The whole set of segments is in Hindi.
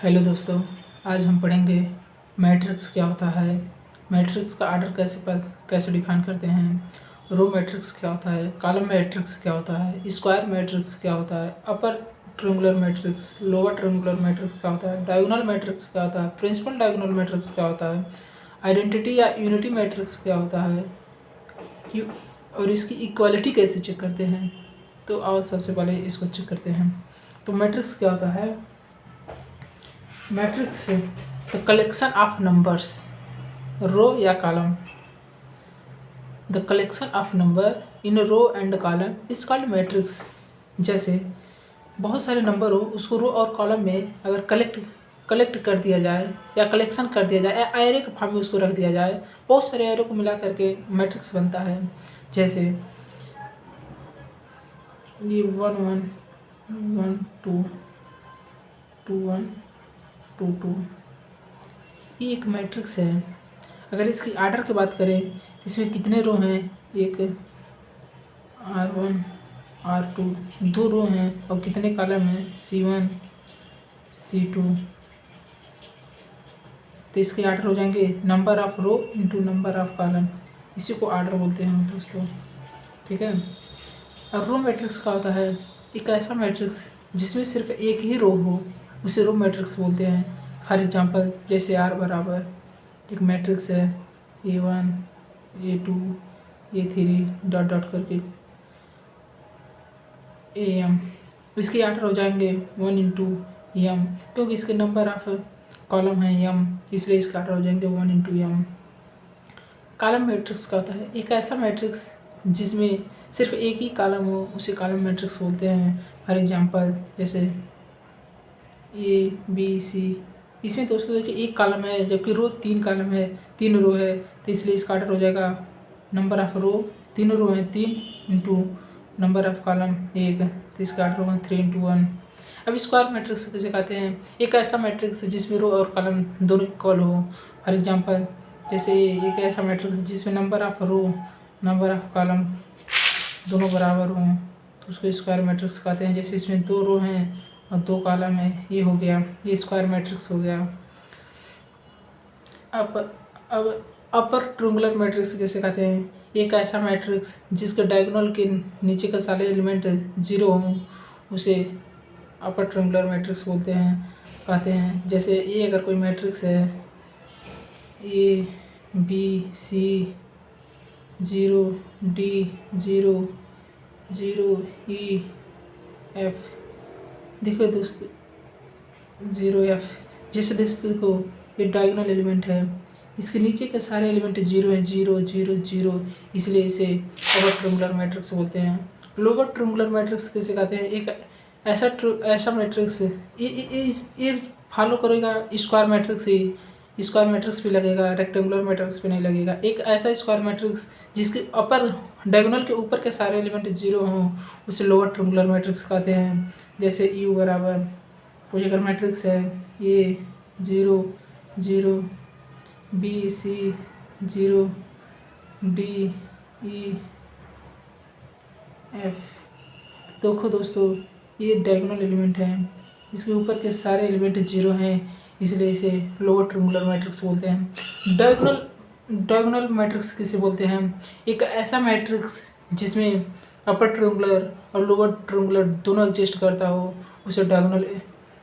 हेलो दोस्तों, आज हम पढ़ेंगे मैट्रिक्स क्या होता है, मैट्रिक्स का आर्डर कैसे डिफाइन करते हैं, रो मैट्रिक्स क्या होता है, कॉलम मैट्रिक्स क्या होता है, स्क्वायर मैट्रिक्स क्या होता है, upper triangular matrix, lower triangular matrix क्या होता है, डायगोनल मैट्रिक्स क्या होता है, प्रिंसिपल डायगोनल मैट्रिक्स क्या होता है, आइडेंटिटी या यूनिटी मैट्रिक्स क्या होता है और इसकी इक्वालिटी कैसे चेक करते हैं। तो आओ सबसे पहले इसको चेक करते हैं। तो मैट्रिक्स क्या होता है? Matrix the collection of numbers, row या column, the collection of number in row and column is called matrix. जैसे बहुत सारे नंबर हो, उसको रो और कॉलम में अगर कलेक्ट कर दिया जाए या कलेक्शन कर दिया जाए या एरे के फॉर्म में उसको रख दिया जाए, बहुत सारे एरे को मिला करके मैट्रिक्स बनता है। जैसे ये 1 1 1 2 2 1 2 2, ये एक मैट्रिक्स है। अगर इसकी आर्डर की बात करें तो इसमें कितने रो हैं? एक R1 R2, 2 रो हैं और कितने कॉलम हैं? C1 C2। तो इसके आर्डर हो जाएंगे number of row into number of column, इसी को आर्डर बोलते हैं दोस्तों। ठीक है। अब रो मैट्रिक्स का होता है एक ऐसा मैट्रिक्स जिसमें सिर्फ एक ही रो हो, उसे रो मैट्रिक्स बोलते हैं। फॉर एग्जांपल जैसे R बराबर एक मैट्रिक्स है A1 A2 A3 dot dot करके AM, इसके आर्डर हो जाएंगे 1 इंटू M, क्योंकि इसके नंबर ऑफ कॉलम है M, इसलिए इसका आर्डर हो जाएंगे 1 इंटू M। कॉलम मैट्रिक्स का होता है एक ऐसा मैट्रिक्स जिसमें सिर्फ एक ही कॉलम हो, उसे कॉलम मैट्रिक्स बोलते हैं। फॉर एग्जांपल जैसे ABC, इसमें दोस्तों देखिए एक कॉलम है जबकि रो 3 कॉलम है, 3 रो है, तो इसलिए इसका आर्डर हो जाएगा नंबर ऑफ रो, 3 रो है 3 इंटू नंबर ऑफ कॉलम 1, तो इसका आर्डर होगा 3 इंटू 1। अब स्क्वायर मैट्रिक्स कैसे कहते हैं? एक ऐसा मैट्रिक्स जिसमें रो और कॉलम दोनों इक्वल हो। फॉर एग्जांपल जैसे एक ऐसा मैट्रिक्स जिसमें number of row number of column दोनों बराबर हों, तो उसको स्क्वायर मैट्रिक्स कहते हैं। जैसे इसमें 2 रो हैं और 2 कॉलम है, ये हो गया, ये स्क्वायर मैट्रिक्स हो गया। अब अपर ट्रायंगुलर मैट्रिक्स कैसे कहते हैं? एक ऐसा मैट्रिक्स जिसके डायगोनल के नीचे का सारे एलिमेंट 0 हों, उसे अपर ट्रायंगुलर मैट्रिक्स बोलते हैं, कहते हैं। जैसे ये अगर कोई मैट्रिक्स है ABC 0 D 0 0 EF, देखो दोस्तों 0F, जैसे दोस्तों को ये डायगोनल एलिमेंट है, इसके नीचे के सारे एलिमेंट 0 है, 0 0 0, इसलिए इसे अपर ट्रायंगुलर मैट्रिक्स बोलते हैं। लोअर ट्रायंगुलर मैट्रिक्स कैसे कहते हैं? एक ऐसा मैट्रिक्स ये फॉलो करेगा स्क्वायर मैट्रिक्स ही, स्क्वायर मैट्रिक्स भी लगेगा, रेक्टेंगुलर मैट्रिक्स भी नहीं लगेगा। एक ऐसा स्क्वायर मैट्रिक्स जिसके अपर डायगोनल के ऊपर के सारे एलिमेंट 0 हों, उसे लोअर ट्रायंगुलर मैट्रिक्स कहते हैं। जैसे U बराबर कोई अगर मैट्रिक्स है A 0 0 B C 0 D E F, देखो दोस्तों ये डायगोनल एलिमेंट है, इसके ऊपर के सारे एलिमेंट 0 हैं, इसलिए इसे लोअर ट्रायंगुलर मैट्रिक्स बोलते हैं। डायगोनल मैट्रिक्स किसे बोलते हैं? एक ऐसा मैट्रिक्स जिसमें अपर ट्रायंगुलर और लोअर ट्रायंगुलर दोनों एग्जिस्ट करता हो, उसे डायगोनल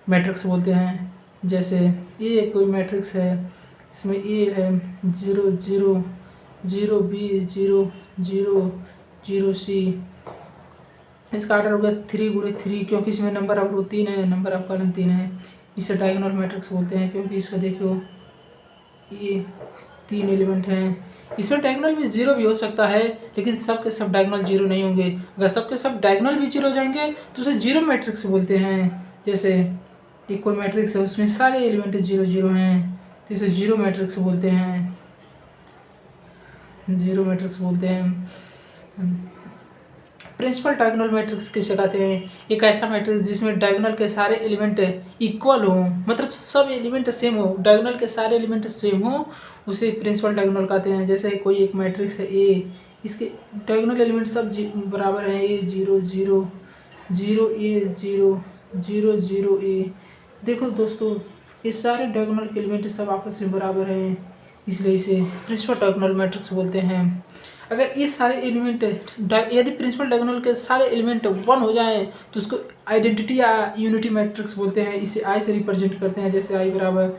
मैट्रिक्स बोलते हैं। जैसे ये कोई मैट्रिक्स है, इसमें A है 0 0 0 B 0 0 0 C, इसका आर्डर हो गया 3 गुणे 3, क्योंकि इसमें नंबर ऑफ रो 3 है, नंबर ऑफ कॉलम 3 है, इसे डायगोनल मैट्रिक्स बोलते हैं। क्योंकि इसका देखो ये 3 एलिमेंट हैं, इसमें डायगोनल में 0 भी हो सकता है, लेकिन सब के सब डायगोनल 0 नहीं होंगे। अगर सब के सब डायगोनल भी 0 हो जाएंगे तो उसे 0 मैट्रिक्स बोलते हैं। जैसे एक कोई मैट्रिक्स है उसमें सारे एलिमेंट 0 0 हैं, तो इसे 0 मैट्रिक्स बोलते हैं, 0 मैट्रिक्स बोलते हैं। प्रिंसिपल डायगोनल मैट्रिक्स किसे कहते हैं? एक ऐसा मैट्रिक्स जिसमें डायगोनल के सारे एलिमेंट इक्वल हो, मतलब सब एलिमेंट सेम हो, डायगोनल के सारे एलिमेंट सेम हो, उसे प्रिंसिपल डायगोनल कहते हैं। जैसे कोई एक मैट्रिक्स है A, इसके डायगोनल एलिमेंट सब बराबर हैं, A 0 0 0 A 0 0 0 A। देखो दोस्तों ये सारे डायगोनल के एलिमेंट सब आपस में बराबर हैं, इसलिए इसे प्रिंसिपल डायगोनल मैट्रिक्स बोलते हैं। अगर ये सारे एलिमेंट यदि प्रिंसिपल डायगोनल के सारे एलिमेंट 1 हो जाएं तो उसको आइडेंटिटी या यूनिटी मैट्रिक्स बोलते हैं। इसे आई से रिप्रेजेंट करते हैं, जैसे आई बराबर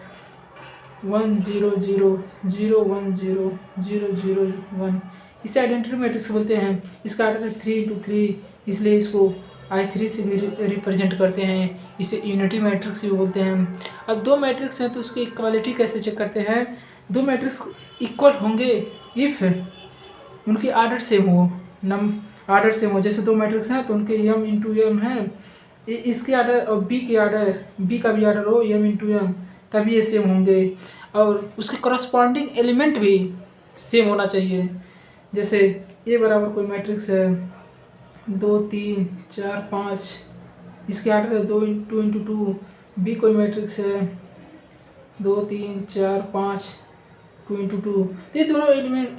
1 0 0 0 1 0 0 0 1, इसे आइडेंटिटी मैट्रिक्स बोलते हैं। इसका आर्डर है 3 × 3, इसलिए इसको I3 से भी रिप्रेजेंट करते हैं। इसे यूनिटी मैट्रिक्स भी बोलते हैं। अब दो मैट्रिक्स हैं तो उसकी इक्वालिटी कैसे चेक करते हैं? दो मैट्रिक्स इक्वल होंगे इफ़ उनकी आर्डर सेम हो, आर्डर सेम हो। जैसे दो मैट्रिक्स हैं तो उनके m × m हैं, इसके आर्डर और b के आर्डर, b का भी आर्डर हो m × m, तभी ये सेम होंगे। और उसके करस्पॉन्डिंग एलिमेंट भी सेम होना चाहिए। जैसे ए बराबर कोई मैट्रिक्स है 2 3 4 5, इसके आर्डर है 2 × 2, बी कोई मैट्रिक्स है 2 3 4 5 2 × 2, तो ये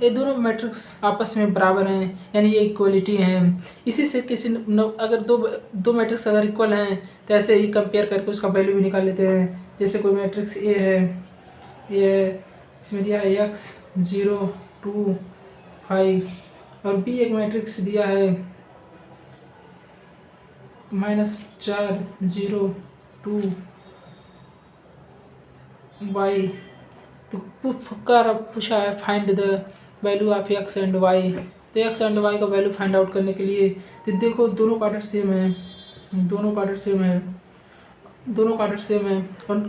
दोनों मैट्रिक्स आपस में बराबर हैं, यानी ये इक्वलिटी हैं। इसी से अगर दो मैट्रिक्स अगर इक्वल हैं तो ऐसे ही कंपेयर करके उसका वैल्यू भी निकाल लेते हैं। जैसे कोई मैट्रिक्स ए है, इसमें दिया है x 0 2 5, और बी एक मैट्रिक्स दिया है -4 0 2 y, तो पूछा है find the value of x and y। तो x एंड y का वैल्यू फाइंड आउट करने के लिए तो देखो दोनों का आर्डर सेम है,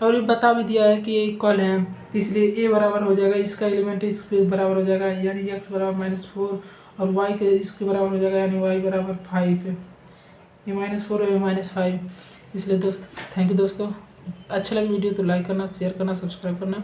और ये बता भी दिया है कि ये इक्वल है, तो इसलिए a बराबर हो जाएगा, इसका एलिमेंट इसके बराबर हो जाएगा, यानी x बराबर -4, और y के इसके बराबर हो जाएगा, यानी y बराबर 5। ये -4 है, ये -5। इसलिए थैंक यू दोस्तों। अच्छा लगे वीडियो तो लाइक करना, शेयर करना, सब्सक्राइब करना।